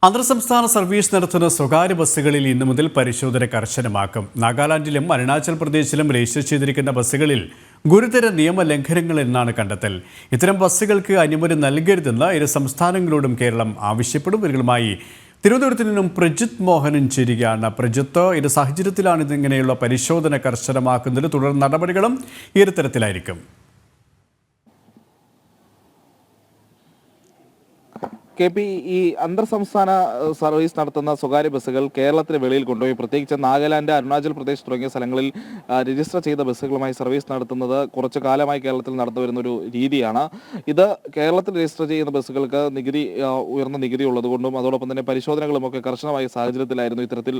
അന്തർസംസ്ഥാന സർവീസ് നടത്തുന്ന സ്വകാര്യ ബസ്സുകളിൽ ഇന്നു മുതൽ പരിശോധന കർശനമാക്കും. നാഗാലാൻഡിലും അരുണാചൽ പ്രദേശിലും രജിസ്റ്റർ ചെയ്തിരിക്കുന്ന ബസ്സുകളിൽ ഗുരുതര നിയമലംഘനങ്ങൾ എന്നാണ് കണ്ടെത്തൽ. ഇത്തരം ബസ്സുകൾക്ക് അനുമതി നൽകരുതെന്ന് ഇരു സംസ്ഥാനങ്ങളോടും കേരളം ആവശ്യപ്പെടും. ഇവരുമായി തിരുവനന്തപുരത്ത് നിന്നും പ്രജിത് മോഹനൻ ചേരുകയാണ്. പ്രജിത്ത്, ഇത് സാഹചര്യത്തിലാണ് ഇതിങ്ങനെയുള്ള പരിശോധന കർശനമാക്കുന്നത്. തുടർ നടപടികളും ഈ തരത്തിലായിരിക്കും. കെ പി, ഈ അന്തർ സംസ്ഥാന സർവീസ് നടത്തുന്ന സ്വകാര്യ ബസ്സുകൾ കേരളത്തിന് വെളിയിൽ കൊണ്ടുപോയി പ്രത്യേകിച്ച് നാഗാലാൻഡ്, അരുണാചൽ പ്രദേശ് തുടങ്ങിയ സ്ഥലങ്ങളിൽ രജിസ്റ്റർ ചെയ്ത ബസ്സുകളുമായി സർവീസ് നടത്തുന്നത് കുറച്ചു കാലമായി കേരളത്തിൽ നടന്നു വരുന്ന ഒരു രീതിയാണ്. ഇത് കേരളത്തിൽ രജിസ്റ്റർ ചെയ്യുന്ന ബസ്സുകൾക്ക് ഉയർന്ന നികുതി ഉള്ളതുകൊണ്ടും അതോടൊപ്പം തന്നെ പരിശോധനകളും ഒക്കെ കർശനമായ സാഹചര്യത്തിലായിരുന്നു ഇത്തരത്തിൽ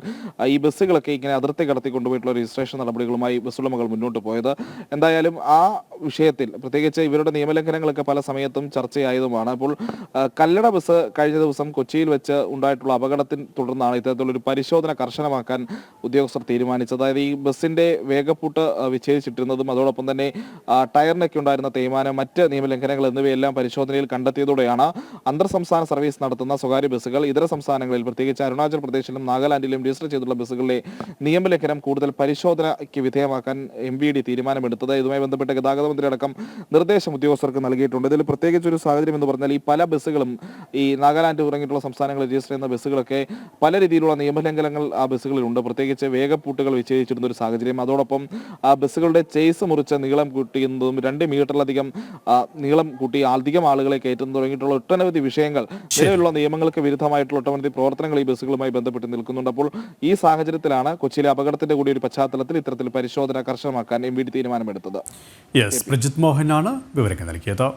ഈ ബസ്സുകളൊക്കെ ഇങ്ങനെ അതിർത്തി കടത്തി കൊണ്ടുപോയിട്ടുള്ള രജിസ്ട്രേഷൻ നടപടികളുമായി ബസ്സുടമകൾ മുന്നോട്ട് പോയത്. എന്തായാലും ആ വിഷയത്തിൽ പ്രത്യേകിച്ച് ഇവരുടെ നിയമലംഘനങ്ങളൊക്കെ പല സമയത്തും ചർച്ചയായതുമാണ്. അപ്പോൾ കല്ലട കഴിഞ്ഞ ദിവസം കൊച്ചിയിൽ വെച്ച് ഉണ്ടായിട്ടുള്ള അപകടത്തെ തുടർന്നാണ് ഇത്തരത്തിലൊരു പരിശോധന കർശനമാക്കാൻ ഉദ്യോഗസ്ഥർ തീരുമാനിച്ചത്. അതായത് ഈ ബസ്സിന്റെ വേഗപ്പൂട്ട് വിച്ഛേദിച്ചിട്ടിരുന്നതും അതോടൊപ്പം തന്നെ ടയറിനൊക്കെ ഉണ്ടായിരുന്ന തേയ്മാനം, മറ്റ് നിയമലംഘനങ്ങൾ എന്നിവയെല്ലാം പരിശോധനയിൽ കണ്ടെത്തിയതോടെയാണ് അന്തർ സംസ്ഥാന സർവീസ് നടത്തുന്ന സ്വകാര്യ ബസ്സുകൾ ഇതര സംസ്ഥാനങ്ങളിൽ പ്രത്യേകിച്ച് അരുണാചൽ പ്രദേശിലും നാഗാലാൻഡിലും രജിസ്റ്റർ ചെയ്തിട്ടുള്ള ബസ്സുകളിലെ നിയമലംഘനം കൂടുതൽ പരിശോധനയ്ക്ക് വിധേയമാക്കാൻ MVD തീരുമാനമെടുത്തത്. ഇതുമായി ബന്ധപ്പെട്ട ഗതാഗത മന്ത്രി അടക്കം നിർദ്ദേശം ഉദ്യോഗസ്ഥർക്ക് നൽകിയിട്ടുണ്ട്. ഇതിൽ പ്രത്യേകിച്ച് ഒരു സാഹചര്യം എന്ന് പറഞ്ഞാൽ ഈ പല ബസ്സുകളും ഈ നാഗാലാൻഡ് തുടങ്ങിയിട്ടുള്ള സംസ്ഥാനങ്ങളിൽ രജിസ്റ്റർ ചെയ്യുന്ന ബസ്സുകളൊക്കെ പല രീതിയിലുള്ള നിയമലംഘനങ്ങൾ ആ ബസ്സുകളിലുണ്ട്. പ്രത്യേകിച്ച് വേഗപ്പൂട്ടുകൾ വിച്ഛേദിച്ചിരുന്ന ഒരു സാഹചര്യം, അതോടൊപ്പം ആ ബസ്സുകളുടെ ചേസ് മുറിച്ച് നീളം കൂട്ടിയുന്നതും 2 മീറ്ററിലധികം നീളം കൂട്ടി അധികം ആളുകളെ കയറ്റുന്നു തുടങ്ങിയിട്ടുള്ള ഒട്ടനവധി വിഷയങ്ങൾ, നിലവിലുള്ള നിയമങ്ങൾക്ക് വിരുദ്ധമായിട്ടുള്ള ഒട്ടനവധി പ്രവർത്തനങ്ങൾ ഈ ബസ്സുകളുമായി ബന്ധപ്പെട്ട് നിൽക്കുന്നുണ്ട്. അപ്പോൾ ഈ സാഹചര്യത്തിലാണ് കൊച്ചിയിലെ അപകടത്തിന്റെ കൂടി ഒരു പശ്ചാത്തലത്തിൽ ഇത്തരത്തിൽ പരിശോധന കർശനമാക്കാൻ MVD തീരുമാനമെടുത്തത്. പ്രജിത് മോഹനാണ് വിവരങ്ങൾ നൽകിയത്.